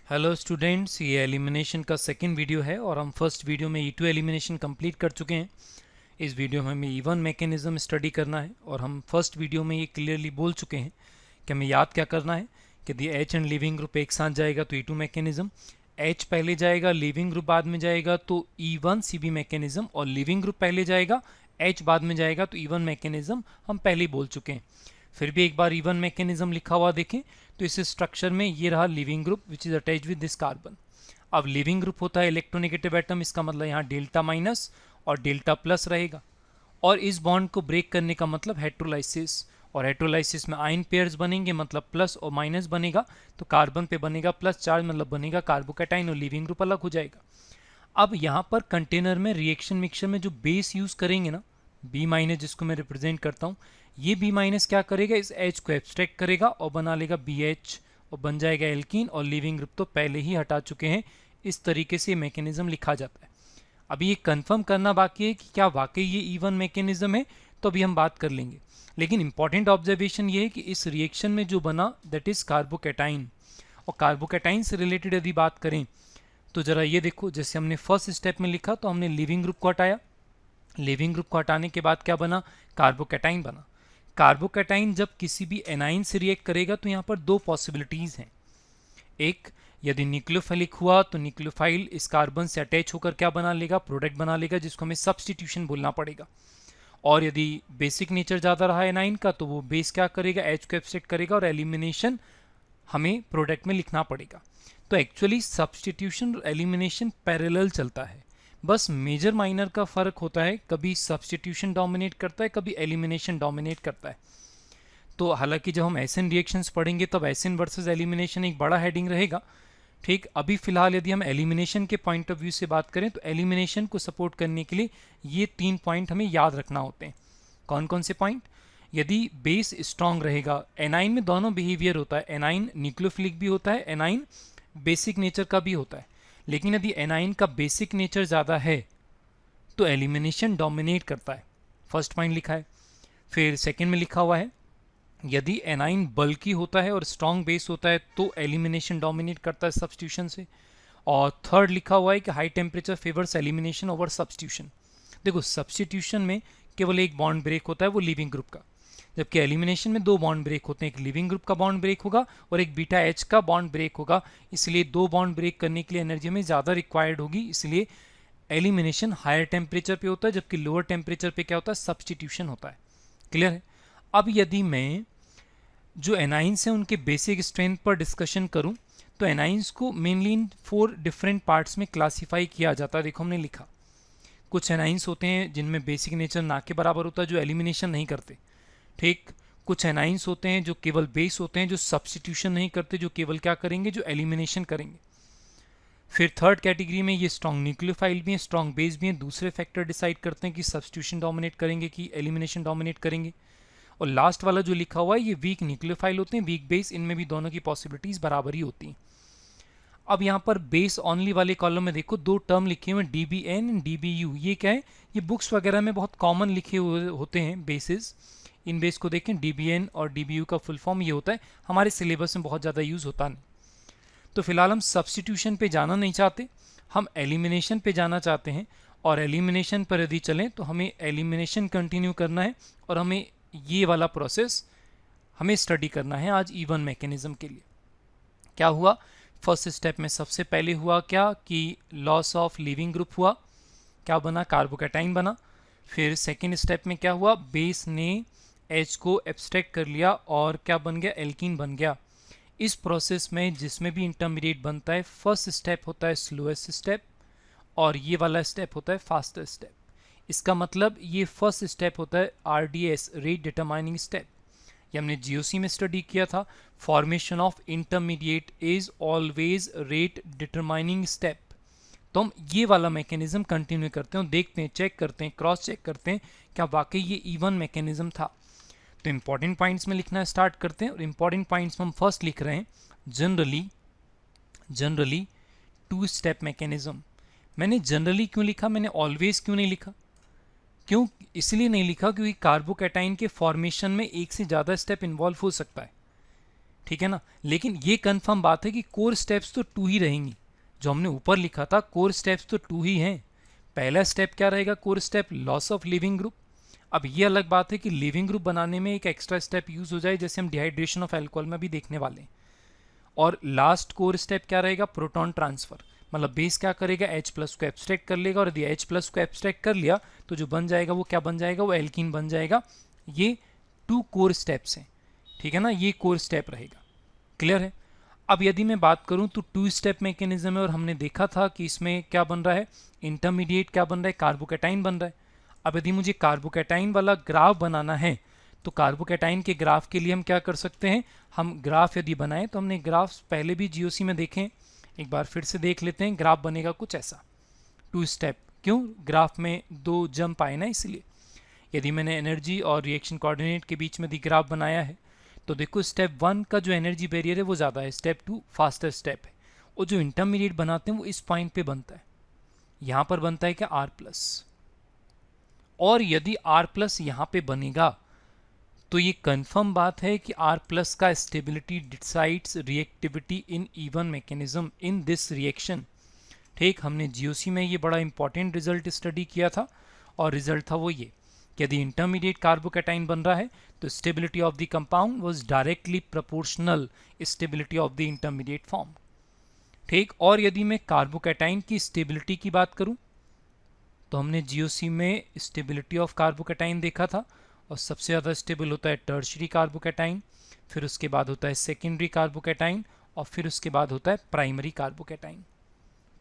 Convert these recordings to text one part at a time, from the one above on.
Hello students, ये elimination का second video है और हम फर्स्ट वीडियो में E2 एलिमिनेशन कंप्लीट कर चुके हैं। इस वीडियो में हमें E1 मैकेनिज्म स्टडी करना है और हम फर्स्ट वीडियो में ये क्लियरली बोल चुके हैं कि हमें याद क्या करना है कि यदि H एंड लिविंग ग्रुप एक साथ जाएगा तो E2 मैकेनिज्म, H पहले जाएगा लिविंग ग्रुप बाद में जाएगा तो E1 CB मैकेनिज्म, और लिविंग ग्रुप पहले जाएगा H बाद में जाएगा तो E1 मैकेनिज्म हम पहले ही बोल चुके हैं। फिर भी एक बार E1 मैकेनिज्म लिखा हुआ देखें तो इस स्ट्रक्चर में ये रहा leaving group which is attached with this carbon. अब लिविंग ग्रुप होता है इलेक्ट्रोनेगेटिव एटम, इसका मतलब यहाँ डेल्टा माइनस और डेल्टा प्लस रहेगा, और इस बॉन्ड को ब्रेक करने का मतलब हेट्रोलाइसिस, और हेट्रोलाइसिस में आयन पेयर्स बनेंगे मतलब प्लस और माइनस बनेगा, तो कार्बन पे बनेगा प्लस चार्ज मतलब बनेगा कार्बोकैटाइन और लिविंग ग्रुप अलग हो जाएगा। अब यहाँ पर कंटेनर में रिएक्शन मिक्सचर में जो बेस यूज करेंगे ना, बी माइनस जिसको मैं रिप्रेजेंट करता हूँ, ये बी माइनस क्या करेगा, इस H को एब्स्ट्रैक्ट करेगा और बना लेगा BH और बन जाएगा एल्कीन, और लिविंग ग्रुप तो पहले ही हटा चुके हैं। इस तरीके से मैकेनिज्म लिखा जाता है। अभी ये कंफर्म करना बाकी है कि क्या वाकई ये E1 मैकेनिज्म है, तो अभी हम बात कर लेंगे। लेकिन इंपॉर्टेंट ऑब्जर्वेशन ये है कि इस रिएक्शन में जो बना दैट इज कार्बोकैटाइन, और कार्बोकैटाइन से रिलेटेड यदि बात करें तो जरा ये देखो, जैसे हमने फर्स्ट स्टेप में लिखा तो हमने लिविंग ग्रुप को हटाया, लिविंग ग्रुप को हटाने के बाद क्या बना, कार्बोकैटाइन बना। कार्बोकैटाइन जब किसी भी एनाइन से रिएक्ट करेगा तो यहाँ पर दो पॉसिबिलिटीज हैं। एक, यदि न्यूक्लियोफिलिक हुआ तो न्यूक्लियोफाइल इस कार्बन से अटैच होकर क्या बना लेगा, प्रोडक्ट बना लेगा, जिसको हमें सब्सटीट्यूशन बोलना पड़ेगा। और यदि बेसिक नेचर ज़्यादा रहा एनाइन का तो वो बेस क्या करेगा, H को एब्स्ट्रैक्ट करेगा और एलिमिनेशन हमें प्रोडक्ट में लिखना पड़ेगा। तो एक्चुअली सब्सटीट्यूशन और एलिमिनेशन पैरेलल चलता है, बस मेजर माइनर का फर्क होता है, कभी सब्सटीट्यूशन डोमिनेट करता है, कभी एलिमिनेशन डोमिनेट करता है। तो हालांकि जब हम एसिन रिएक्शंस पढ़ेंगे तब एसिन वर्सेस एलिमिनेशन एक बड़ा हेडिंग रहेगा, ठीक। अभी फिलहाल यदि हम एलिमिनेशन के पॉइंट ऑफ व्यू से बात करें तो एलिमिनेशन को सपोर्ट करने के लिए ये 3 पॉइंट हमें याद रखना होते हैं। कौन कौन से पॉइंट, यदि बेस स्ट्रांग रहेगा, एनाइन में दोनों बिहेवियर होता है, एनाइन न्यूक्लियोफिलिक भी होता है, एनाइन बेसिक नेचर का भी होता है, लेकिन यदि एनाइन का बेसिक नेचर ज़्यादा है तो एलिमिनेशन डोमिनेट करता है। फर्स्ट पॉइंट लिखा है। फिर सेकंड में लिखा हुआ है, यदि एनाइन बल्की होता है और स्ट्रांग बेस होता है तो एलिमिनेशन डोमिनेट करता है सब्स्टिट्यूशन से। और थर्ड लिखा हुआ है कि high temperature favours elimination over substitution. देखो, सब्स्टिट्यूशन में केवल एक बॉन्ड ब्रेक होता है, वो लिविंग ग्रुप का, जबकि एलिमिनेशन में 2 बॉन्ड ब्रेक होते हैं, एक लिविंग ग्रुप का बॉन्ड ब्रेक होगा और एक बीटा H का बॉन्ड ब्रेक होगा। इसलिए 2 बॉन्ड ब्रेक करने के लिए एनर्जी हमें ज़्यादा रिक्वायर्ड होगी, इसलिए एलिमिनेशन हायर टेम्परेचर पे होता है, जबकि लोअर टेम्परेचर पे क्या होता है, सब्स्टिट्यूशन होता है। क्लियर है। अब यदि मैं जो एनाइंस हैं उनके बेसिक स्ट्रेंथ पर डिस्कशन करूं तो एनाइंस को मेनली इन 4 डिफरेंट पार्ट्स में क्लासीफाई किया जाता है। देखो हमने लिखा, कुछ एनाइंस होते हैं जिनमें बेसिक नेचर ना के बराबर होता है, जो एलिमिनेशन नहीं करते, ठीक। कुछ एनाइंस होते हैं जो केवल बेस होते हैं, जो सब्स्टिट्यूशन नहीं करते, जो केवल क्या करेंगे, जो एलिमिनेशन करेंगे। फिर थर्ड कैटेगरी में ये स्ट्रॉन्ग न्यूक्लियोफाइल भी हैं, स्ट्रॉन्ग बेस भी हैं। दूसरे फैक्टर डिसाइड करते हैं कि सब्स्टिट्यूशन डोमिनेट करेंगे कि एलिमिनेशन डोमिनेट करेंगे। और लास्ट वाला जो लिखा हुआ है ये वीक न्यूक्लियोफाइल होते हैं, वीक बेस, इनमें भी दोनों की पॉसिबिलिटीज बराबर ही होती हैं। अब यहाँ पर बेस ऑनली वाले कॉलम में देखो 2 टर्म लिखे हुए हैं, DBN एंड DBU। ये क्या है, ये बुक्स वगैरह में बहुत कॉमन लिखे हुए होते हैं बेसिस। इन बेस को देखें, DBN और DBU का फुल फॉर्म ये होता है, हमारे सिलेबस में बहुत ज़्यादा यूज़ होता नहीं। तो फिलहाल हम सब्स्टिट्यूशन पे जाना नहीं चाहते, हम एलिमिनेशन पे जाना चाहते हैं। और एलिमिनेशन पर यदि चलें तो हमें एलिमिनेशन कंटिन्यू करना है और हमें ये वाला प्रोसेस हमें स्टडी करना है आज E1 मैकेनिज्म के लिए। क्या हुआ, फर्स्ट स्टेप में सबसे पहले हुआ क्या कि लॉस ऑफ लिविंग ग्रुप हुआ, क्या बना, कार्बोकैटाइन बना। फिर सेकेंड स्टेप में क्या हुआ, बेस ने H को एब्स्ट्रैक्ट कर लिया और क्या बन गया, एल्कीन बन गया। इस प्रोसेस में जिसमें भी इंटरमीडिएट बनता है, फर्स्ट स्टेप होता है स्लोएस्ट स्टेप और ये वाला स्टेप होता है फास्टर स्टेप। इसका मतलब ये फर्स्ट स्टेप होता है RDS, रेट डिटरमाइनिंग स्टेप। ये हमने GOC में स्टडी किया था, formation of intermediate is always rate determining step. तो हम ये वाला मैकेनिज्म कंटिन्यू करते हैं, देखते हैं, चेक करते हैं, क्रॉस चेक करते हैं क्या वाकई ये E1 मैकेनिज्म था। तो इंपॉर्टेंट पॉइंट्स में लिखना स्टार्ट करते हैं, और इंपॉर्टेंट पॉइंट्स में हम फर्स्ट लिख रहे हैं जनरली 2 स्टेप मैकेनिज्म। मैंने जनरली क्यों लिखा, मैंने ऑलवेज क्यों नहीं लिखा, क्यों, इसलिए नहीं लिखा क्योंकि कार्बोकैटाइन के फॉर्मेशन में एक से ज़्यादा स्टेप इन्वॉल्व हो सकता है। ठीक है ना। लेकिन ये कंफर्म बात है कि कोर स्टेप्स तो 2 ही रहेंगी। जो हमने ऊपर लिखा था कोर स्टेप्स तो 2 ही हैं। पहला स्टेप क्या रहेगा core step, loss of leaving group. अब ये अलग बात है कि लिविंग ग्रुप बनाने में एक एक्स्ट्रा स्टेप यूज हो जाए, जैसे हम डिहाइड्रेशन ऑफ अल्कोहल में भी देखने वाले हैं। और लास्ट कोर स्टेप क्या रहेगा, प्रोटॉन ट्रांसफर। मतलब बेस क्या करेगा, H प्लस को एब्स्ट्रैक्ट कर लेगा, और यदि H प्लस को एब्स्ट्रैक्ट कर लिया तो जो बन जाएगा वो क्या बन जाएगा, वो एल्कीन बन जाएगा। ये 2 कोर स्टेप्स हैं, ठीक है ना, ये कोर स्टेप रहेगा। क्लियर है। अब यदि मैं बात करूं तो 2 स्टेप मैकेनिज्म है, और हमने देखा था कि इसमें क्या बन रहा है, इंटरमीडिएट क्या बन रहा है, कार्बोकैटाइन बन रहा है। अब यदि मुझे कार्बोकैटाइन वाला ग्राफ बनाना है तो कार्बोकैटाइन के ग्राफ के लिए हम क्या कर सकते हैं, हम ग्राफ यदि बनाएं तो हमने ग्राफ पहले भी जीओसी में देखें, एक बार फिर से देख लेते हैं। ग्राफ बनेगा कुछ ऐसा, 2 स्टेप। क्यों, ग्राफ में 2 जंप आए ना, इसलिए। यदि मैंने एनर्जी और रिएक्शन कोऑर्डिनेट के बीच में यदि ग्राफ बनाया है तो देखो स्टेप 1 का जो एनर्जी बैरियर है वो ज़्यादा है, स्टेप 2 फास्टर स्टेप है, और जो इंटरमीडिएट बनाते हैं वो इस पॉइंट पे बनता है, यहाँ पर बनता है क्या, आर प्लस। और यदि आर प्लस यहाँ पे बनेगा तो ये कंफर्म बात है कि आर प्लस का stability decides reactivity in even mechanism in this reaction. ठीक, हमने जीओसी में ये बड़ा इंपॉर्टेंट रिजल्ट स्टडी किया था, और रिजल्ट था वो ये, यदि इंटरमीडिएट कार्बोकैटाइन बन रहा है तो stability of the compound was directly proportional stability of the intermediate form. ठीक, और यदि मैं कार्बोकैटाइन की स्टेबिलिटी की बात करूं तो हमने जीओसी में स्टेबिलिटी ऑफ कार्बोकैटाइन देखा था, और सबसे ज़्यादा स्टेबल होता है टर्शरी कार्बोकैटाइन, फिर उसके बाद होता है सेकेंडरी कार्बोकैटाइन, और फिर उसके बाद होता है प्राइमरी कार्बोकैटाइन।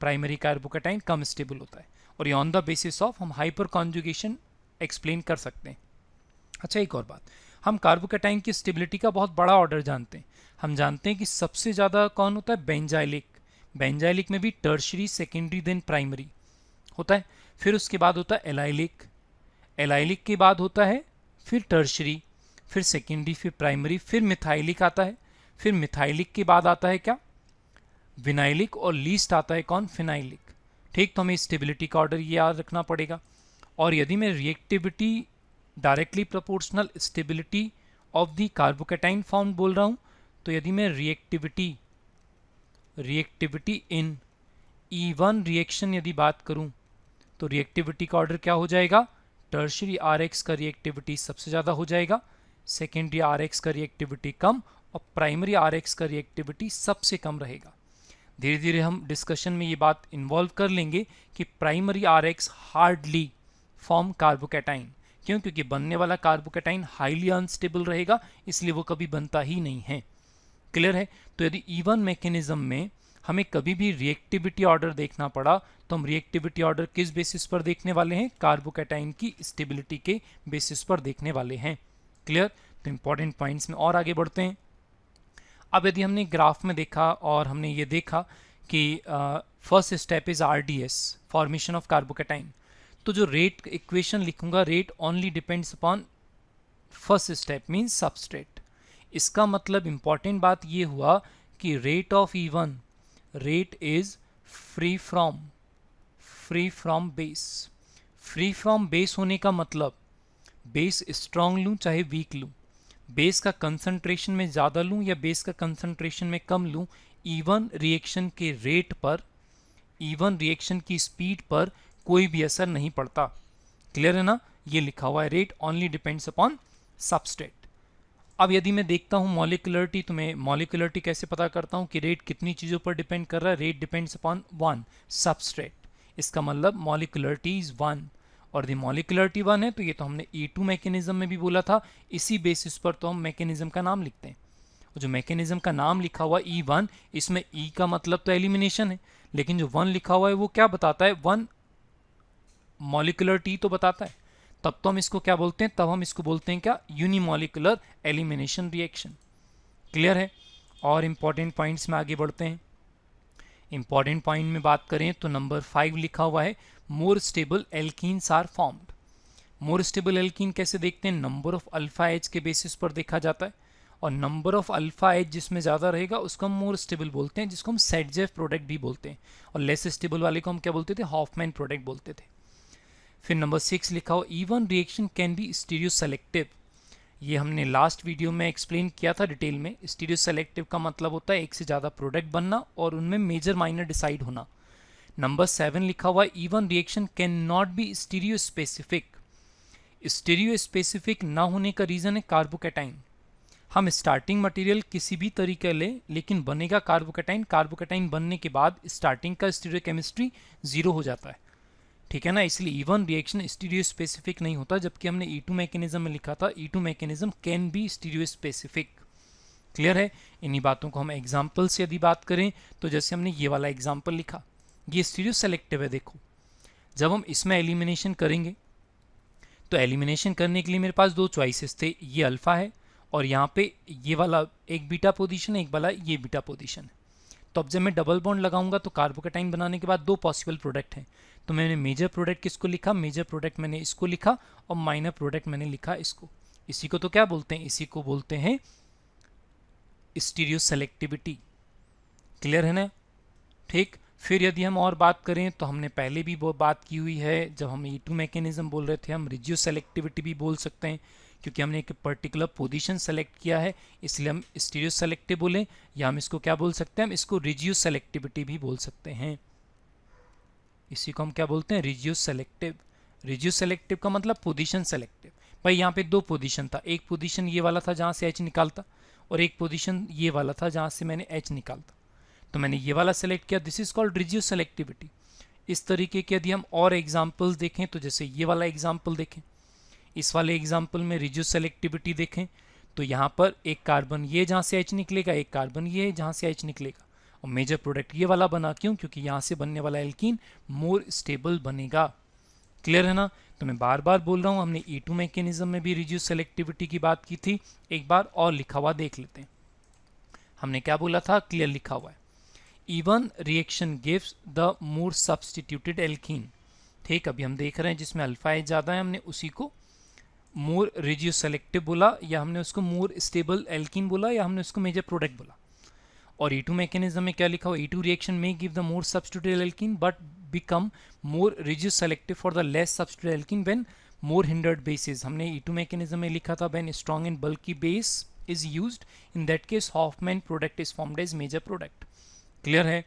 प्राइमरी कार्बोकैटाइन कम स्टेबल होता है, और ये ऑन द बेसिस ऑफ हम हाइपर कॉन्जुगेशन एक्सप्लेन कर सकते हैं। अच्छा, एक और बात, हम कार्बोकैटाइन की स्टेबिलिटी का बहुत बड़ा ऑर्डर जानते हैं। हम जानते हैं कि सबसे ज़्यादा कौन होता है, बेंजाइलिक। बेंजाइलिक में भी टर्शरी, सेकेंडरी, देन प्राइमरी होता है। फिर उसके बाद होता है एलाइलिक, एलाइलिक के बाद होता है फिर टर्शरी, फिर सेकेंडरी, फिर प्राइमरी, फिर मिथाइलिक आता है, फिर मिथाइलिक के बाद आता है क्या, विनाइलिक, और लीस्ट आता है कौन, फिनाइलिक। ठीक, तो हमें स्टेबिलिटी का ऑर्डर ये याद रखना पड़ेगा। और यदि मैं reactivity directly proportional stability of the carbocation form बोल रहा हूँ, तो यदि मैं रिएक्टिविटी इन E1 रिएक्शन यदि बात करूँ तो रिएक्टिविटी का ऑर्डर क्या हो जाएगा, टर्शरी RX का रिएक्टिविटी सबसे ज़्यादा हो जाएगा, सेकेंडरी RX का रिएक्टिविटी कम, और प्राइमरी RX का रिएक्टिविटी सबसे कम रहेगा। धीरे धीरे हम डिस्कशन में ये बात इन्वॉल्व कर लेंगे कि primary RX hardly form carbocation. क्यों, क्योंकि बनने वाला कार्बोकैटाइन हाईली अनस्टेबल रहेगा, इसलिए वो कभी बनता ही नहीं है। क्लियर है। तो यदि E1 मैकेनिज्म में हमें कभी भी रिएक्टिविटी ऑर्डर देखना पड़ा तो हम रिएक्टिविटी ऑर्डर किस बेसिस पर देखने वाले हैं, कार्बोकैटाइन की स्टेबिलिटी के बेसिस पर देखने वाले हैं। क्लियर। तो इंपॉर्टेंट पॉइंट्स में और आगे बढ़ते हैं। अब यदि हमने ग्राफ में देखा और हमने ये देखा कि first step is RDS, formation of carbocation, तो जो रेट इक्वेशन लिखूंगा, rate only depends upon first step means substrate. इसका मतलब इंपॉर्टेंट बात ये हुआ कि rate of E1 rate is free from base. Free from base होने का मतलब बेस स्ट्रॉन्ग लूँ चाहे वीक लूँ, बेस का कंसंट्रेशन में ज़्यादा लूँ या बेस का कंसंट्रेशन में कम लूँ, E1 रिएक्शन के रेट पर, E1 रिएक्शन की स्पीड पर कोई भी असर नहीं पड़ता। क्लियर है ना। ये लिखा हुआ है, rate only depends upon substrate. अब यदि मैं देखता हूँ मॉलिक्यूलरिटी, तो मैं मॉलिक्यूलरिटी कैसे पता करता हूँ कि रेट कितनी चीज़ों पर डिपेंड कर रहा है, रेट डिपेंड्स अपॉन 1 सबस्ट्रेट। इसका मतलब मॉलिक्यूलरिटी इज 1, और द मॉलिक्यूलरिटी 1 है तो ये तो हमने E2 मैकेनिज्म में भी बोला था, इसी बेसिस पर तो हम मैकेनिज्म का नाम लिखते हैं। और जो मैकेनिज्म का नाम लिखा हुआ E1, इसमें E का मतलब तो एलिमिनेशन है, लेकिन जो 1 लिखा हुआ है वो क्या बताता है, 1 मॉलिक्यूलरिटी तो बताता है। तब तो हम इसको क्या बोलते हैं, तब हम इसको बोलते हैं क्या, यूनिमॉलिक्यूलर एलिमिनेशन रिएक्शन। क्लियर है। और इंपॉर्टेंट पॉइंट्स में आगे बढ़ते हैं। इंपॉर्टेंट पॉइंट में बात करें तो नंबर 5 लिखा हुआ है, more stable alkenes are formed. More stable alkene कैसे देखते हैं, नंबर ऑफ अल्फा एच के बेसिस पर देखा जाता है, और नंबर ऑफ अल्फा एच जिसमें ज़्यादा रहेगा उसको हम मोर स्टेबल बोलते हैं, जिसको हम सेटजेफ प्रोडक्ट भी बोलते हैं, और लेस स्टेबल वाले को हम क्या बोलते थे, हॉफमैन प्रोडक्ट बोलते थे। फिर नंबर 6 लिखा हो, E1 reaction can be stereo selective. ये हमने लास्ट वीडियो में एक्सप्लेन किया था डिटेल में। स्टीरियो सेलेक्टिव का मतलब होता है एक से ज़्यादा प्रोडक्ट बनना और उनमें मेजर माइनर डिसाइड होना। नंबर 7 लिखा हुआ है E one reaction can not be stereo specific. Stereo specific ना होने का रीज़न है कार्बोकैटाइन। हम स्टार्टिंग मटेरियल किसी भी तरीके लें लेकिन बनेगा कार्बोकैटाइन। कार्बोकैटाइन बनने के बाद स्टार्टिंग का स्टीरियो केमिस्ट्री 0 हो जाता है, ठीक है ना। इसलिए इवन रिएक्शन स्टीरियो स्पेसिफिक नहीं होता, जबकि हमने E2 मैकेनिज्म में लिखा था E2 mechanism can be stereo specific. Clear है। इन्हीं बातों को हम एग्जाम्पल से यदि बात करें तो जैसे हमने ये वाला एग्जाम्पल लिखा, ये स्टीरियो सेलेक्टिव है। देखो जब हम इसमें एलिमिनेशन करेंगे तो एलिमिनेशन करने के लिए मेरे पास 2 चॉइसेस थे, ये अल्फा है और यहाँ पे ये वाला एक बीटा पोजीशन है, एक वाला ये बीटा पोजीशन है। तो अब जब मैं डबल बॉन्ड लगाऊंगा तो कार्बोकैटाइन बनाने के बाद 2 पॉसिबल प्रोडक्ट हैं। तो मैंने मेजर प्रोडक्ट किसको लिखा, मेजर प्रोडक्ट मैंने इसको लिखा और माइनर प्रोडक्ट मैंने लिखा इसको। इसी को तो क्या बोलते हैं, इसी को बोलते हैं स्टीरियो सेलेक्टिविटी। क्लियर है ना। ठीक। फिर यदि हम और बात करें तो हमने पहले भी वो बात की हुई है, जब हम E2 मैकेनिज्म बोल रहे थे हम रिजियो सेलेक्टिविटी भी बोल सकते हैं, क्योंकि हमने एक पर्टिकुलर पोजीशन सेलेक्ट किया है इसलिए हम स्टीरियो सेलेक्टिव बोले, या हम इसको क्या बोल सकते हैं, हम इसको रिजियो सेलेक्टिविटी भी बोल सकते हैं। इसी को हम क्या बोलते हैं, रिजियो सेलेक्टिव। रिजियो सेलेक्टिव का मतलब पोजीशन सेलेक्टिव। भाई यहाँ पे 2 पोजीशन था, एक पोजीशन ये वाला था जहाँ से H निकालता और एक पोजीशन ये वाला था जहाँ से मैंने H निकालता। तो मैंने ये वाला सेलेक्ट किया, this is called regio selectivity. इस तरीके के यदि हम और एग्जाम्पल्स देखें तो जैसे ये वाला एग्जाम्पल देखें, इस वाले एग्जाम्पल में रिजियो सेलेक्टिविटी देखें तो यहाँ पर एक कार्बन ये जहाँ से H निकलेगा, एक कार्बन ये जहाँ से H निकलेगा और मेजर प्रोडक्ट ये वाला बना। क्यों, क्योंकि यहाँ से बनने वाला एल्कीन मोर स्टेबल बनेगा। क्लियर है ना। तो मैं बार बार बोल रहा हूँ, हमने E2 मैकेनिज्म में भी रिजियो सेलेक्टिविटी की बात की थी, एक बार और लिखा हुआ देख लेते हैं। हमने क्या बोला था, क्लियर लिखा हुआ है, E one reaction gives the more substituted alkene. ठीक, अभी हम देख रहे हैं जिसमें अल्फा एच ज़्यादा है, हमने उसी को मोर रिजियो सेलेक्टिव बोला, या हमने उसको मोर स्टेबल एल्कीन बोला, या हमने उसको मेजर प्रोडक्ट बोला। और E2 मैकेनिज्म में क्या लिखा हुआ, E2 रिएक्शन में give the more substituted alkene but become more regioselective for the less substituted alkene when more hindered bases. हमने E2 मैकेनिज्म में लिखा था when strong and bulky base is used, in that case Hofmann product is formed as major product. Clear है।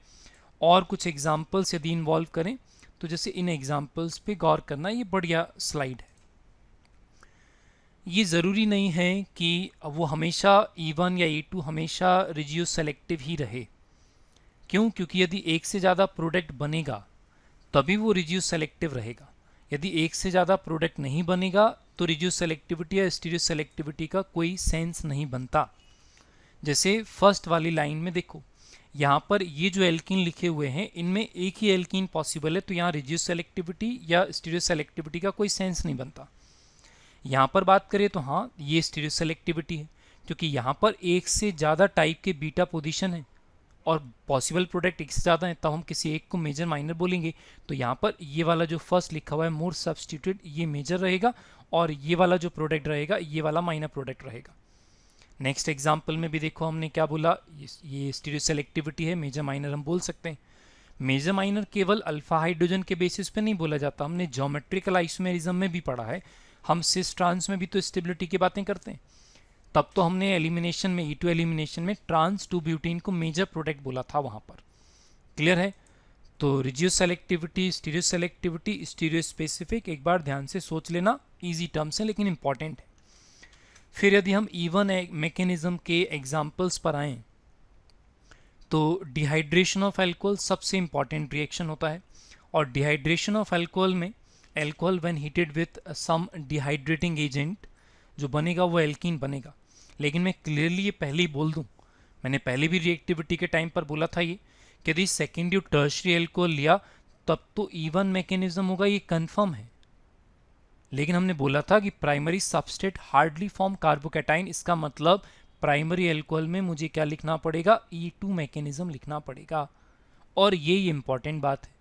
और कुछ examples यदि involve करें तो जैसे इन एग्जाम्पल्स पे गौर करना, ये बढ़िया स्लाइड है। ये ज़रूरी नहीं है कि वो हमेशा E1 या E2 हमेशा रिजियो सेलेक्टिव ही रहे। क्यों, क्योंकि यदि एक से ज़्यादा प्रोडक्ट बनेगा तभी वो रिजियो सेलेक्टिव रहेगा। यदि एक से ज़्यादा प्रोडक्ट नहीं बनेगा तो रिजियो सेलेक्टिविटी या स्टीरियो सेलेक्टिविटी का कोई सेंस नहीं बनता। जैसे फर्स्ट वाली लाइन में देखो, यहाँ पर ये जो एल्कीन लिखे हुए हैं इनमें एक ही एल्कीन पॉसिबल है, तो यहाँ रिजियो सेलेक्टिविटी या स्टीरियो सेलेक्टिविटी का कोई सेंस नहीं बनता। यहाँ पर बात करें तो हाँ, ये स्टीरियो सेलेक्टिविटी है, क्योंकि यहाँ पर एक से ज़्यादा टाइप के बीटा पोजीशन है और पॉसिबल प्रोडक्ट एक से ज़्यादा है, तब हम किसी एक को मेजर माइनर बोलेंगे। तो यहाँ पर ये वाला जो फर्स्ट लिखा हुआ है मोर सब्स्टिट्यूटेड, ये मेजर रहेगा और ये वाला जो प्रोडक्ट रहेगा ये वाला माइनर प्रोडक्ट रहेगा। नेक्स्ट एग्जाम्पल में भी देखो हमने क्या बोला, ये स्टीरियो सेलेक्टिविटी है, मेजर माइनर हम बोल सकते हैं। मेजर माइनर केवल अल्फा हाइड्रोजन के बेसिस पे नहीं बोला जाता, हमने ज्योमेट्रिकल आइसोमेरिज्म में भी पढ़ा है, हम सिस ट्रांस में भी तो स्टेबिलिटी की बातें करते हैं। तब तो हमने एलिमिनेशन में E2 एलिमिनेशन में ट्रांस 2 ब्यूटीन को मेजर प्रोडक्ट बोला था वहाँ पर। क्लियर है। तो regioselectivity, stereoselectivity, stereospecific, एक बार ध्यान से सोच लेना, इजी टर्म्स है लेकिन इंपॉर्टेंट है। फिर यदि हम E1 मैकेनिज्म के एग्जाम्पल्स पर आएँ तो डिहाइड्रेशन ऑफ अल्कोहल सबसे इंपॉर्टेंट रिएक्शन होता है, और डिहाइड्रेशन ऑफ अल्कोहल में alcohol when heated with some dehydrating agent जो बनेगा वो एल्कीन बनेगा। लेकिन मैं क्लियरली ये पहले ही बोल दूं, मैंने पहले भी रिएक्टिविटी के टाइम पर बोला था ये कि यदि सेकेंडरी और टर्शरी अल्कोहल लिया तब तो E1 मैकेनिज्म होगा, ये कंफर्म है। लेकिन हमने बोला था कि primary substrate hardly form carbocation, इसका मतलब प्राइमरी अल्कोहल में मुझे क्या लिखना पड़ेगा, E2 मैकेनिज्म लिखना पड़ेगा। और ये इंपॉर्टेंट बात है।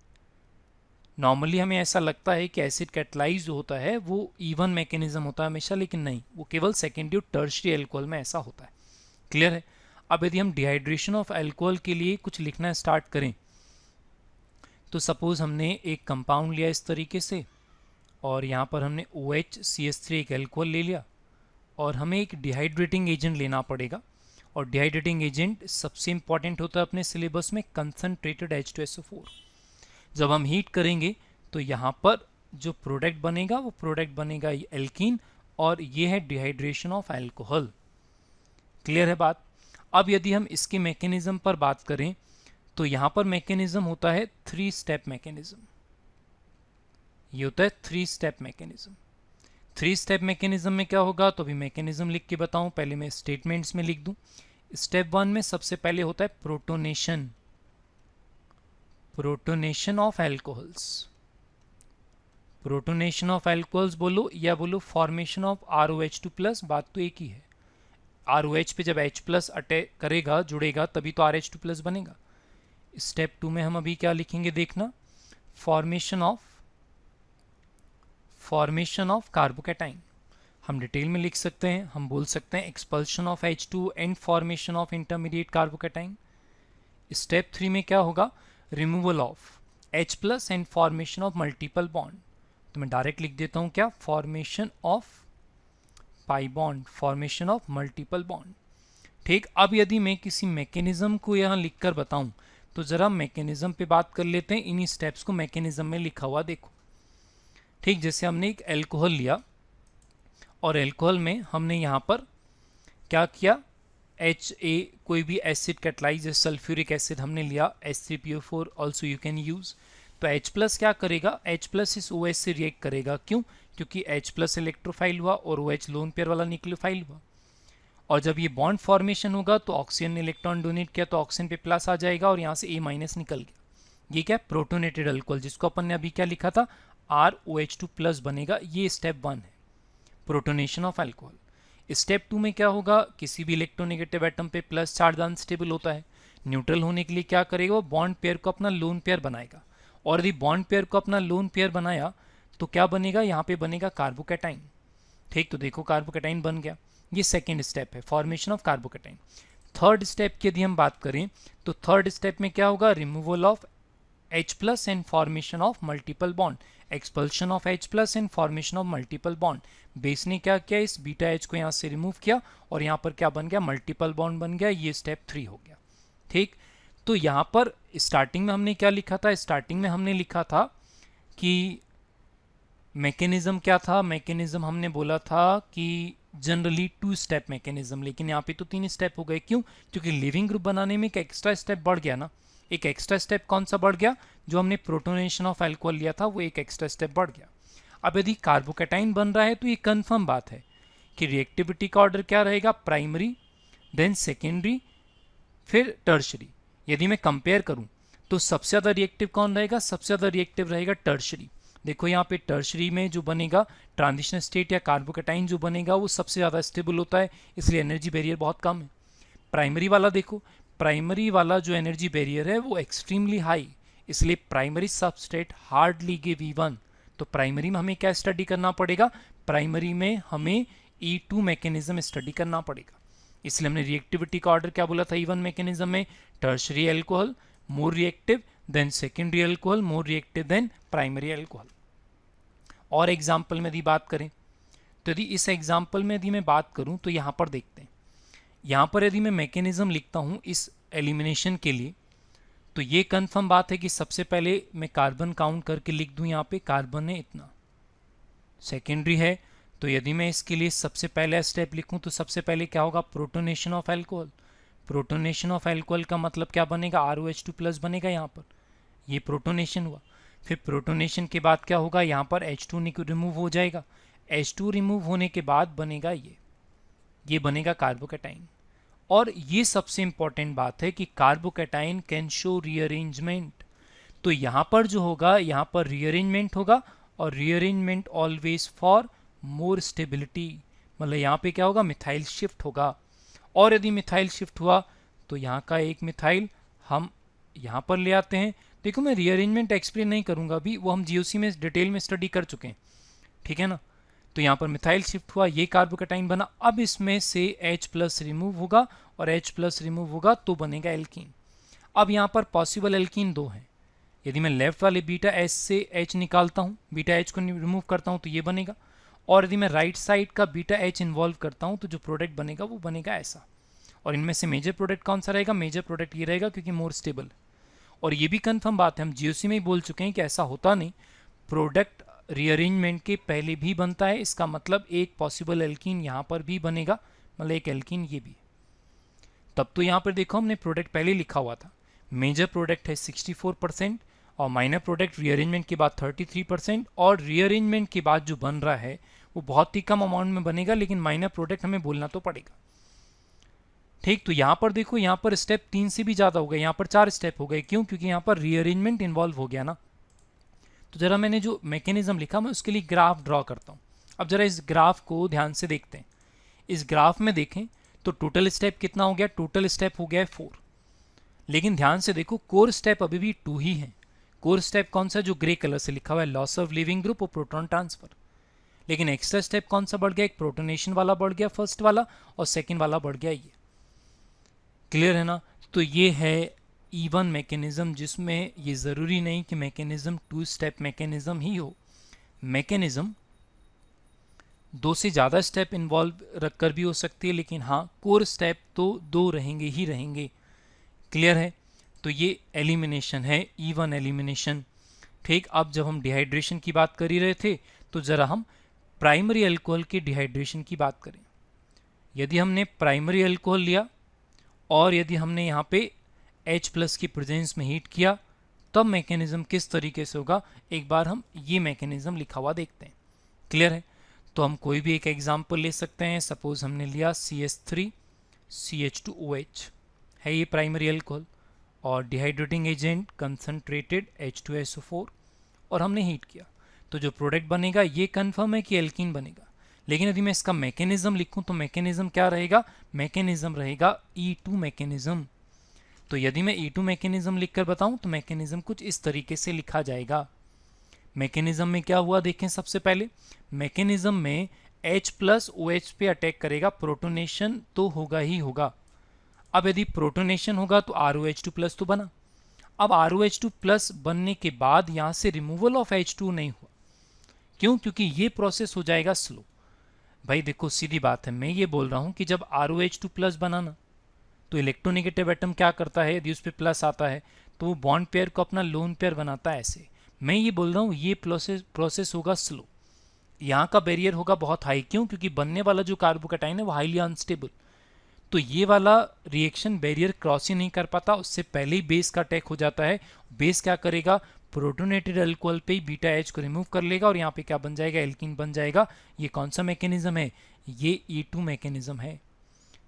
नॉर्मली हमें ऐसा लगता है कि एसिड कैटलाइज जो होता है वो E1 मैकेनिज्म होता है हमेशा, लेकिन नहीं, वो केवल सेकेंडरी और टर्शरी अल्कोहल में ऐसा होता है। क्लियर है। अब यदि हम डिहाइड्रेशन ऑफ अल्कोहल के लिए कुछ लिखना स्टार्ट करें तो सपोज हमने एक कंपाउंड लिया इस तरीके से और यहाँ पर हमने OH CH3 एक अल्कोहल ले लिया और हमें एक डिहाइड्रेटिंग एजेंट लेना पड़ेगा, और डिहाइड्रेटिंग एजेंट सबसे इंपॉर्टेंट होता है अपने सिलेबस में कंसंट्रेटेड H2SO4। जब हम हीट करेंगे तो यहाँ पर जो प्रोडक्ट बनेगा वो प्रोडक्ट बनेगा एल्कीन, और ये है डिहाइड्रेशन ऑफ अल्कोहल। क्लियर है बात। अब यदि हम इसके मैकेनिज्म पर बात करें तो यहाँ पर मैकेनिज्म होता है 3 स्टेप मैकेनिज्म। ये होता है 3 स्टेप मैकेनिज्म। 3 स्टेप मैकेनिज्म में क्या होगा, तो अभी मैकेनिज्म लिख के बताऊं, पहले मैं स्टेटमेंट्स में लिख दूं। स्टेप 1 में सबसे पहले होता है protonation, protonation of alcohols. Protonation of alcohols बोलो या बोलो फॉर्मेशन ऑफ ROH2+, बात तो एक ही है। ROH पे जब H+ अटैक करेगा, जुड़ेगा, तभी तो RH2+ बनेगा। स्टेप 2 में हम अभी क्या लिखेंगे देखना, फॉर्मेशन ऑफ कार्बोकैटाइन। हम डिटेल में लिख सकते हैं, हम बोल सकते हैं expulsion of H2 and formation of intermediate carbocation. Step 3 में क्या होगा, removal of H+ and formation of multiple bond. तो मैं डायरेक्ट लिख देता हूँ क्या, formation of pi bond, formation of multiple bond. ठीक, अब यदि मैं किसी मैकेनिज्म को यहाँ लिखकर बताऊं तो जरा मैकेनिज्म पे बात कर लेते हैं। इन्हीं स्टेप्स को मैकेनिज्म में लिखा हुआ देखो। ठीक, जैसे हमने एक एल्कोहल लिया और एल्कोहल में हमने यहाँ पर क्या किया, HA कोई भी एसिड कैटलाइज, सल्फ्यूरिक एसिड हमने लिया, H3PO4 also you can use. तो H+ क्या करेगा, H+ इस OH से रिएक्ट करेगा। क्यों, क्योंकि H+ इलेक्ट्रोफाइल हुआ और OH लोन पेयर वाला न्यूक्लियोफाइल हुआ। और जब ये बॉन्ड फॉर्मेशन होगा तो ऑक्सीजन ने इलेक्ट्रॉन डोनेट किया तो ऑक्सीजन पे प्लस आ जाएगा और यहाँ से A- निकल गया। ये क्या है, प्रोटोनेटेड अल्कोहल, जिसको अपन ने अभी क्या लिखा था, ROH2+ बनेगा। ये स्टेप 1 है, प्रोटोनेशन ऑफ अल्कोहल। स्टेप 2 में क्या होगा, किसी भी इलेक्ट्रोनेगेटिव एटम पे प्लस चार्ज अनस्टेबल होता है, न्यूट्रल होने के लिए क्या करेगा, वो बॉन्ड पेयर को अपना लोन पेयर बनाएगा। और यदि बॉन्ड पेयर को अपना लोन पेयर बनाया तो क्या बनेगा, यहाँ पे बनेगा कार्बोकैटाइन। ठीक, तो देखो कार्बोकैटाइन बन गया। ये सेकेंड स्टेप है, formation of carbocation. Third step की यदि हम बात करें तो थर्ड स्टेप में क्या होगा, removal of H+ and formation of multiple bond, expulsion of H+ and formation of multiple bond. Base ने क्या किया, इस बीटा H को यहाँ से रिमूव किया और यहाँ पर क्या बन गया, मल्टीपल बॉन्ड बन गया। ये स्टेप 3 हो गया। ठीक, तो यहाँ पर स्टार्टिंग में हमने क्या लिखा था, स्टार्टिंग में हमने लिखा था कि मैकेनिज्म क्या था, मैकेनिज्म हमने बोला था कि जनरली 2 स्टेप मैकेनिज्म, लेकिन यहाँ पे तो 3 स्टेप हो गए। क्यों, क्योंकि लिविंग ग्रुप बनाने में एक एक्स्ट्रा स्टेप बढ़ गया ना। एक एक्स्ट्रा स्टेप कौन सा बढ़ गया, जो हमने प्रोटोनेशन ऑफ अल्कोहल लिया था वो एक एक्स्ट्रा स्टेप बढ़ गया। अब यदि कार्बोकैटाइन बन रहा है तो ये कंफर्म बात है कि रिएक्टिविटी का ऑर्डर क्या रहेगा, प्राइमरी, देन सेकेंडरी, फिर टर्शरी। यदि मैं कंपेयर करूं तो सबसे ज़्यादा रिएक्टिव कौन रहेगा, सबसे ज़्यादा रिएक्टिव रहेगा टर्शरी। देखो यहाँ पे टर्शरी में जो बनेगा ट्रांजिशन स्टेट या कार्बोकैटाइन जो बनेगा वो सबसे ज़्यादा स्टेबल होता है, इसलिए एनर्जी बैरियर बहुत कम है। प्राइमरी वाला देखो, प्राइमरी वाला जो एनर्जी बैरियर है वो एक्सट्रीमली हाई, इसलिए primary substrate hardly give E1। तो प्राइमरी में हमें क्या स्टडी करना पड़ेगा, प्राइमरी में हमें E2 मैकेनिज्म स्टडी करना पड़ेगा। इसलिए हमने रिएक्टिविटी का ऑर्डर क्या बोला था E1 मैकेनिज्म में, tertiary alcohol more reactive than secondary alcohol more reactive than primary alcohol. और एग्जाम्पल में यदि बात करें तो यदि इस एग्जाम्पल में यदि मैं बात करूं तो यहाँ पर देखते हैं, यहाँ पर यदि मैं मैकेनिज्म लिखता हूँ इस एलिमिनेशन के लिए तो ये कंफर्म बात है कि सबसे पहले मैं कार्बन काउंट करके लिख दूं, यहाँ पे कार्बन है इतना, सेकेंडरी है। तो यदि मैं इसके लिए सबसे पहला स्टेप लिखूं तो सबसे पहले क्या होगा, protonation of alcohol. Protonation of alcohol का मतलब क्या बनेगा, ROH2+ बनेगा यहाँ पर, ये प्रोटोनेशन हुआ। फिर प्रोटोनेशन के बाद क्या होगा, यहाँ पर H2 रिमूव हो जाएगा। H2 रिमूव होने के बाद बनेगा ये बनेगा कार्बोकैटाइन। और ये सबसे इंपॉर्टेंट बात है कि कार्बोकैटाइन कैन शो रीअरेंजमेंट। तो यहाँ पर जो होगा, यहाँ पर रीअरेंजमेंट होगा और rearrangement always for more stability, मतलब यहाँ पे क्या होगा, मिथाइल शिफ्ट होगा। और यदि मिथाइल शिफ्ट हुआ तो यहाँ का एक मिथाइल हम यहाँ पर ले आते हैं। देखो मैं रीअरेंजमेंट एक्सप्लेन नहीं करूँगा अभी, वो हम GOC में डिटेल में स्टडी कर चुके हैं, ठीक है ना। तो यहाँ पर मिथाइल शिफ्ट हुआ, ये कार्बोकैटाइन बना। अब इसमें से H+ रिमूव होगा और H+ रिमूव होगा तो बनेगा एल्कीन। अब यहाँ पर पॉसिबल एल्कीन 2 हैं। यदि मैं लेफ्ट वाले बीटा H से H निकालता हूँ, बीटा H को रिमूव करता हूँ तो ये बनेगा, और यदि मैं राइट साइड का बीटा एच इन्वॉल्व करता हूँ तो जो प्रोडक्ट बनेगा वो बनेगा ऐसा। और इनमें से मेजर प्रोडक्ट कौन सा रहेगा? मेजर प्रोडक्ट ये रहेगा क्योंकि मोर स्टेबल। और ये भी कंफर्म बात है, हम जीओसी में ही बोल चुके हैं कि ऐसा होता नहीं, प्रोडक्ट रीअरेंजमेंट के पहले भी बनता है। इसका मतलब एक पॉसिबल एल्कीन यहाँ पर भी बनेगा, मतलब एक एल्कीन ये भी। तब तो यहाँ पर देखो हमने प्रोडक्ट पहले लिखा हुआ था, मेजर प्रोडक्ट है 64% और माइनर प्रोडक्ट रीअरेंजमेंट के बाद 33%, और रीअरेंजमेंट के बाद जो बन रहा है वो बहुत ही कम अमाउंट में बनेगा, लेकिन माइनर प्रोडक्ट हमें बोलना तो पड़ेगा। ठीक, तो यहाँ पर देखो, यहाँ पर स्टेप 3 से भी ज़्यादा हो गए, यहाँ पर 4 स्टेप हो गए। क्यों? क्योंकि यहाँ पर रीअरेंजमेंट इन्वॉल्व हो गया ना। तो जरा मैंने जो मैकेनिज्म लिखा मैं उसके लिए ग्राफ ड्रॉ करता हूँ। अब जरा इस ग्राफ को ध्यान से देखते हैं। इस ग्राफ में देखें तो टोटल स्टेप कितना हो गया? टोटल स्टेप हो गया है 4। लेकिन ध्यान से देखो, कोर स्टेप अभी भी 2 ही है। कोर स्टेप कौन सा? जो ग्रे कलर से लिखा हुआ है, लॉस ऑफ लिविंग ग्रुप और प्रोटॉन ट्रांसफर। लेकिन एक्स्ट्रा स्टेप कौन सा बढ़ गया? एक प्रोटोनेशन वाला बढ़ गया फर्स्ट वाला, और सेकंड वाला बढ़ गया ये। क्लियर है ना? तो ये है इवन मैकेनिज्म, जिसमें ये ज़रूरी नहीं कि मैकेनिज्म 2 स्टेप मैकेनिज्म ही हो। मैकेनिज्म 2 से ज़्यादा स्टेप इन्वॉल्व रखकर भी हो सकती है, लेकिन हाँ, कोर स्टेप तो 2 रहेंगे ही रहेंगे। क्लियर है? तो ये एलिमिनेशन है, इवन एलिमिनेशन। ठीक, अब जब हम डिहाइड्रेशन की बात कर ही रहे थे तो ज़रा हम प्राइमरी अल्कोहल के डिहाइड्रेशन की बात करें। यदि हमने प्राइमरी अल्कोहल लिया और यदि हमने यहाँ पे H+ की प्रेजेंस में हीट किया, तब मैकेनिज्म किस तरीके से होगा, एक बार हम ये मैकेनिज्म लिखा हुआ देखते हैं। क्लियर है? तो हम कोई भी एक एग्जाम्पल ले सकते हैं। सपोज हमने लिया CH3 CH2OH, है ये प्राइमरी अल्कोहल, और डिहाइड्रेटिंग एजेंट कंसनट्रेटेड H2SO4, और हमने हीट किया। तो जो प्रोडक्ट बनेगा ये कंफर्म है कि एल्कीन बनेगा। लेकिन यदि मैं इसका मैकेनिज्म लिखूं तो मैकेनिज्म क्या रहेगा? मैकेनिज्म रहेगा E2 मैकेनिज्म। तो यदि मैं E2 मैकेनिज्म लिखकर बताऊं तो मैकेनिज्म कुछ इस तरीके से लिखा जाएगा। मैकेनिज्म में क्या हुआ देखें। सबसे पहले मैकेनिज्म में H+ OH पे अटैक करेगा, प्रोटोनेशन तो होगा ही होगा। अब यदि प्रोटोनेशन होगा तो ROH2+ तो बना। अब ROH2+ बनने के बाद यहाँ से रिमूवल ऑफ H2 नहीं हुआ। क्यों? क्योंकि ये प्रोसेस हो जाएगा स्लो। भाई देखो, सीधी बात है, मैं ये बोल रहा हूँ कि जब ROH2+ बनाना तो इलेक्ट्रोनेगेटिव एटम क्या करता है, यदि उस पर प्लस आता है तो वो बॉन्ड पेयर को अपना लोन पेयर बनाता है ऐसे। मैं ये बोल रहा हूँ ये प्रोसेस होगा स्लो, यहाँ का बैरियर होगा बहुत हाई। क्यों? क्योंकि बनने वाला जो कार्बोकैटाइन है वो हाईली अनस्टेबल, तो ये वाला रिएक्शन बैरियर क्रॉस ही नहीं कर पाता, उससे पहले ही बेस का अटैक हो जाता है। बेस क्या करेगा? प्रोटोनेटेड अल्कोहल पे ही बीटा एच को रिमूव कर लेगा और यहाँ पे क्या बन जाएगा? एल्कीन बन जाएगा। ये कौन सा मैकेनिज्म है? ये E2 मैकेनिज्म है।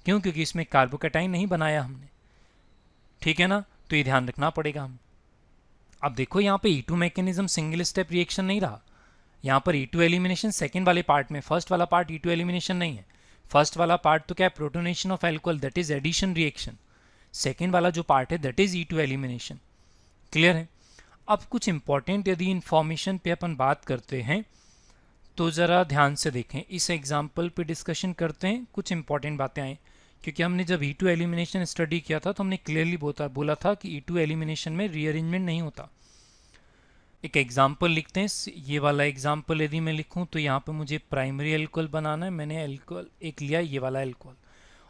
क्यों? क्योंकि इसमें कार्बोकैटाइन नहीं बनाया हमने। ठीक है ना? तो ये ध्यान रखना पड़ेगा हम। अब देखो यहाँ पे E2 mechanism single step reaction नहीं रहा, यहाँ पर E2 एलिमिनेशन सेकेंड वाले पार्ट में, फर्स्ट वाला पार्ट E2 एलिमिनेशन नहीं है। फर्स्ट वाला पार्ट तो क्या है? Protonation of alcohol, that is addition reaction. Second वाला जो पार्ट है that is E2 elimination. Clear है? अब कुछ इंपॉर्टेंट यदि इंफॉर्मेशन पे अपन बात करते हैं तो ज़रा ध्यान से देखें। इस एग्जाम्पल पे डिस्कशन करते हैं, कुछ इंपॉर्टेंट बातें आएँ। क्योंकि हमने जब E2 एलिमिनेशन स्टडी किया था तो हमने क्लियरली बोला था कि E2 एलिमिनेशन में रीअरेंजमेंट नहीं होता। एक एग्जाम्पल लिखते हैं। ये वाला एग्जाम्पल यदि मैं लिखूं तो यहाँ पे मुझे प्राइमरी अल्कोहल बनाना है। मैंने अल्कोहल एक लिया, ये वाला अल्कोहल,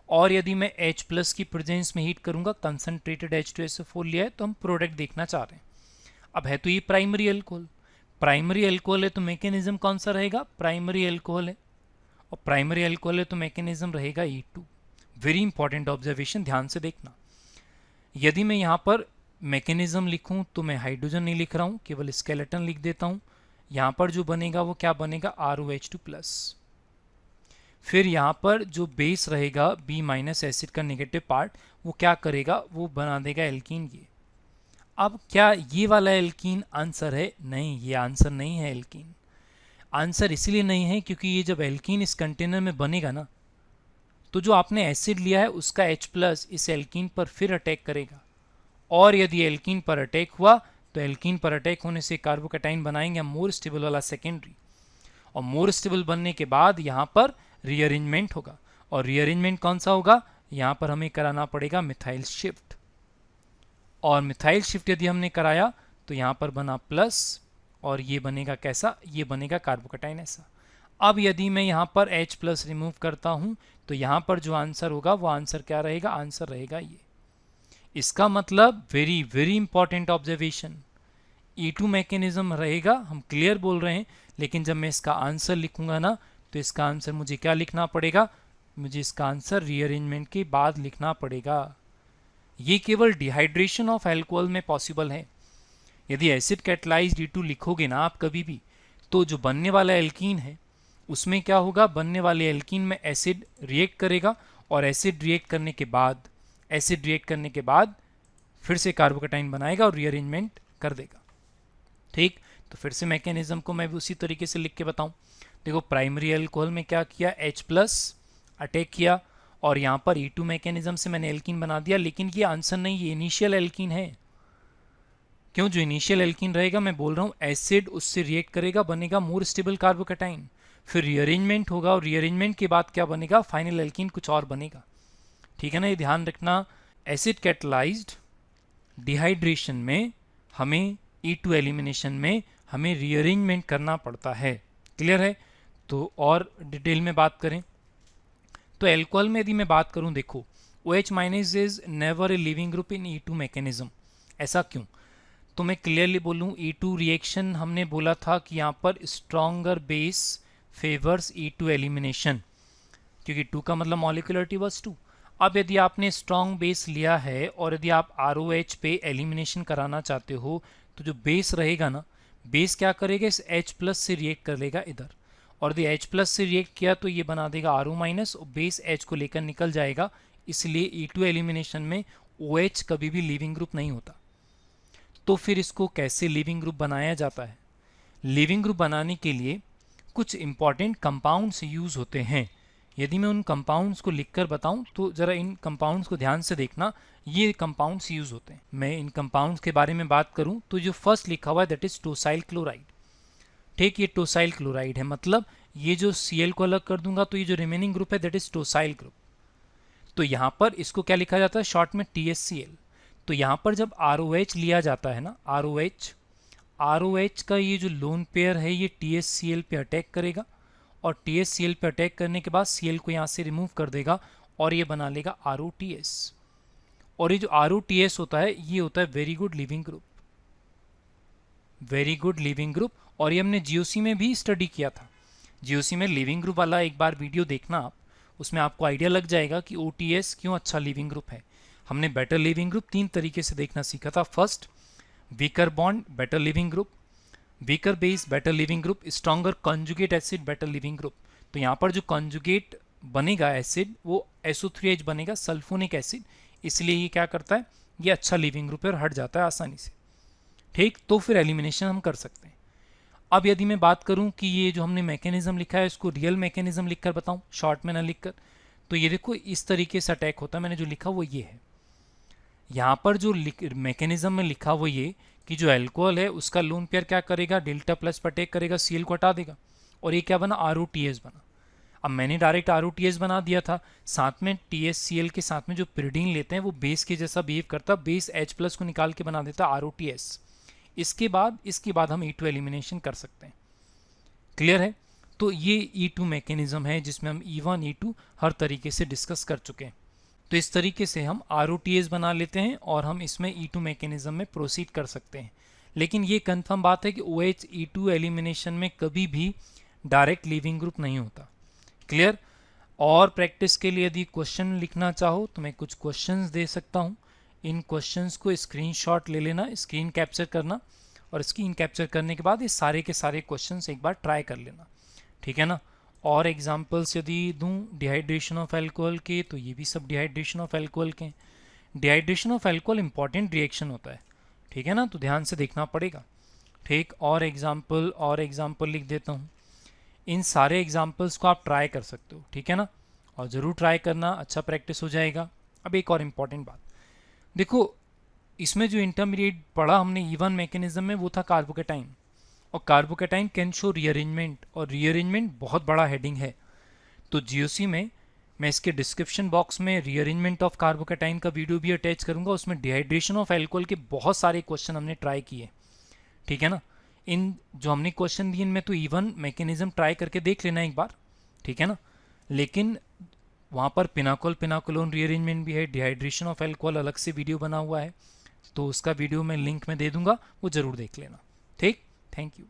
और यदि मैं H+ की प्रेजेंस में हीट करूंगा, कंसनट्रेटेड H2SO4 लिया है, तो हम प्रोडक्ट देखना चाह रहे हैं। अब है तो ये प्राइमरी अल्कोहल, प्राइमरी अल्कोहल है तो मैकेनिज्म कौन सा रहेगा? प्राइमरी अल्कोहल है, और प्राइमरी अल्कोहल है तो मैकेनिज्म रहेगा E2। वेरी इंपॉर्टेंट ऑब्जर्वेशन, ध्यान से देखना। यदि मैं यहाँ पर मैकेनिज्म लिखूं तो मैं हाइड्रोजन नहीं लिख रहा हूँ, केवल स्केलेटन लिख देता हूँ। यहाँ पर जो बनेगा वो क्या बनेगा? ROH2+। फिर यहाँ पर जो बेस रहेगा B- एसिड का नेगेटिव पार्ट, वो क्या करेगा? वो बना देगा एल्कीन। ये अब क्या ये वाला एल्कीन आंसर है? नहीं, ये आंसर नहीं है एल्कीन। आंसर इसलिए नहीं है क्योंकि ये जब एल्कीन इस कंटेनर में बनेगा ना, तो जो आपने एसिड लिया है उसका H+ इस एल्कीन पर फिर अटैक करेगा, और यदि एल्कीन पर अटैक हुआ तो एल्कीन पर अटैक होने से कार्बोकैटाइन बनाएंगे हम मोर स्टेबल वाला सेकेंडरी, और मोर स्टेबल बनने के बाद यहाँ पर रीअरेंजमेंट होगा। और रीअरेंजमेंट कौन सा होगा? यहाँ पर हमें कराना पड़ेगा मिथाइल शिफ्ट, और मिथाइल शिफ्ट यदि हमने कराया तो यहाँ पर बना प्लस, और ये बनेगा कैसा? ये बनेगा कार्बोकैटाइन ऐसा। अब यदि मैं यहाँ पर H प्लस रिमूव करता हूँ तो यहाँ पर जो आंसर होगा वो आंसर क्या रहेगा, आंसर रहेगा ये। इसका मतलब very very important observation, E2 mechanism रहेगा, हम क्लियर बोल रहे हैं, लेकिन जब मैं इसका आंसर लिखूंगा ना तो इसका आंसर मुझे क्या लिखना पड़ेगा, मुझे इसका आंसर रीअरेंजमेंट के बाद लिखना पड़ेगा। ये केवल डिहाइड्रेशन ऑफ अल्कोहल में पॉसिबल है। यदि एसिड कैटलाइज्ड E2 लिखोगे ना आप कभी भी, तो जो बनने वाला एल्कीन है उसमें क्या होगा, बनने वाले एल्कीन में एसिड रिएक्ट करेगा और एसिड रिएक्ट करने के बाद फिर से कार्बोकेटाइन बनाएगा और रीअरेंजमेंट कर देगा। ठीक, तो फिर से मैकेनिज्म को मैं भी उसी तरीके से लिख के बताऊं। देखो प्राइमरी अल्कोहल में क्या किया, H प्लस अटैक किया और यहाँ पर E2 मैकेनिज्म से मैंने एल्कीन बना दिया, लेकिन ये आंसर नहीं, ये इनिशियल एल्कीन है। क्यों, जो इनिशियल एल्कीन रहेगा, मैं बोल रहा हूँ एसिड उससे रिएक्ट करेगा, बनेगा मोर स्टेबल कार्बोकेटाइन, फिर रीअरेंजमेंट होगा और रीअरेंजमेंट के बाद क्या बनेगा, फाइनल एल्कीन कुछ और बनेगा। ठीक है ना, ये ध्यान रखना। एसिड कैटलाइज्ड डिहाइड्रेशन में हमें E2 एलिमिनेशन में हमें रीअरेंजमेंट करना पड़ता है। क्लियर है। तो और डिटेल में बात करें तो एल्कोहल में यदि मैं बात करूं, देखो OH minus is never a leaving group in E2 mechanism. ऐसा क्यों, तो मैं क्लियरली बोलूं, E2 रिएक्शन हमने बोला था कि यहाँ पर stronger base favours E2 elimination, क्योंकि 2 का मतलब मॉलिक्यूलरिटी वाज 2। अब यदि आपने स्ट्रॉन्ग बेस लिया है और यदि आप ROH पे एलिमिनेशन कराना चाहते हो तो जो बेस रहेगा ना, बेस क्या करेगा, इस H प्लस से रिएक्ट कर लेगा इधर, और यदि H प्लस से रिएक्ट किया तो ये बना देगा RO माइनस और बेस H को लेकर निकल जाएगा। इसलिए E2 एलिमिनेशन में OH कभी भी लिविंग ग्रुप नहीं होता। तो फिर इसको कैसे लिविंग ग्रुप बनाया जाता है, लिविंग ग्रुप बनाने के लिए कुछ इंपॉर्टेंट कंपाउंड्स यूज होते हैं। यदि मैं उन कंपाउंड्स को लिखकर बताऊं तो जरा इन कंपाउंड्स को ध्यान से देखना, ये कंपाउंड्स यूज होते हैं। मैं इन कंपाउंड्स के बारे में बात करूं तो जो फर्स्ट लिखा हुआ है दैट इज टोसाइल क्लोराइड। ठीक, ये टोसाइल क्लोराइड है, मतलब ये जो Cl को अलग कर दूंगा तो ये जो रिमेनिंग ग्रुप है दैट इज टोसाइल ग्रुप। तो यहाँ पर इसको क्या लिखा जाता है, शॉर्ट में TSCl। तो यहाँ पर जब ROH लिया जाता है ना, ROH का ये जो लोन पेयर है ये TSCl पे अटैक करेगा और TSCl पे अटैक करने के बाद Cl को यहाँ से रिमूव कर देगा और ये बना लेगा ROTS। और ये जो ROTS होता है ये होता है very good leaving group, very good leaving group. और ये हमने GOC में भी स्टडी किया था। GOC में लिविंग ग्रुप वाला एक बार वीडियो देखना आप, उसमें आपको आइडिया लग जाएगा कि OTS क्यों अच्छा लिविंग ग्रुप है। हमने बेटर लिविंग ग्रुप 3 तरीके से देखना सीखा था। First, weaker bond better leaving group, weaker base better leaving group, stronger conjugate acid better leaving group. तो यहाँ पर जो कॉन्जुगेट बनेगा एसिड वो SO3H बनेगा, सल्फोनिक एसिड, इसलिए ये क्या करता है, ये अच्छा लिविंग ग्रुप है और हट जाता है आसानी से। ठीक, तो फिर एलिमिनेशन हम कर सकते हैं। अब यदि मैं बात करूं कि ये जो हमने मैकेनिज्म लिखा है इसको रियल मैकेनिज्म लिखकर बताऊं, शॉर्ट में ना लिखकर, तो ये देखो इस तरीके से अटैक होता है। मैंने जो लिखा वो ये है, यहाँ पर जो मैकेनिज्म में लिखा वो ये कि जो अल्कोहल है उसका लोन पेयर क्या करेगा, डेल्टा प्लस पर अटैक करेगा, Cl को हटा देगा और ये क्या बना, ROTS बना। अब मैंने डायरेक्ट ROTS बना दिया था, साथ में TSCl के साथ में जो पिरिडीन लेते हैं वो बेस के जैसा बिहेव करता, बेस H प्लस को निकाल के बना देता ROTS। इसके बाद हम E2 एलिमिनेशन कर सकते हैं। क्लियर है। तो ये E2 मैकेनिज्म है जिसमें हम E1 E2 हर तरीके से डिस्कस कर चुके हैं। तो इस तरीके से हम ROTS बना लेते हैं और हम इसमें E2 मैकेनिज्म में प्रोसीड कर सकते हैं। लेकिन ये कंफर्म बात है कि OH E2 एलिमिनेशन में कभी भी डायरेक्ट लिविंग ग्रुप नहीं होता। क्लियर। और प्रैक्टिस के लिए यदि क्वेश्चन लिखना चाहो तो मैं कुछ क्वेश्चंस दे सकता हूँ। इन क्वेश्चंस को स्क्रीनशॉट ले लेना, स्क्रीन कैप्चर करना और स्क्रीन कैप्चर करने के बाद ये सारे के सारे क्वेश्चंस एक बार ट्राई कर लेना। ठीक है ना। और एग्जांपल्स यदि दूं डिहाइड्रेशन ऑफ अल्कोहल के, तो ये भी सब डिहाइड्रेशन ऑफ अल्कोहल के। Dehydration of alcohol important reaction होता है। ठीक है ना, तो ध्यान से देखना पड़ेगा। ठीक, और एग्जाम्पल लिख देता हूँ। इन सारे एग्जाम्पल्स को आप ट्राई कर सकते हो। ठीक है ना, और ज़रूर ट्राई करना, अच्छा प्रैक्टिस हो जाएगा। अब एक और इम्पॉर्टेंट बात देखो, इसमें जो इंटरमीडिएट पढ़ा हमने E1 मैकेनिज्म में वो था कार्बोकेटाइन, और कार्बोकेटाइन कैन शो रीअरेंजमेंट, और रीअरेंजमेंट बहुत बड़ा हेडिंग है। तो GOC में मैं इसके डिस्क्रिप्शन बॉक्स में रीअरेंजमेंट ऑफ कार्बोकेटाइन का वीडियो भी अटैच करूंगा। उसमें डिहाइड्रेशन ऑफ अल्कोहल के बहुत सारे क्वेश्चन हमने ट्राई किए। ठीक है ना, इन जो हमने क्वेश्चन दिए इनमें तो इवन मैकेनिज्म ट्राई करके देख लेना एक बार, ठीक है ना। लेकिन वहाँ पर पिनाकोल पिनाकोलोन रीअरेंजमेंट भी है, डिहाइड्रेशन ऑफ अल्कोहल अलग से वीडियो बना हुआ है, तो उसका वीडियो मैं लिंक में दे दूंगा, वो ज़रूर देख लेना। ठीक, थैंक यू।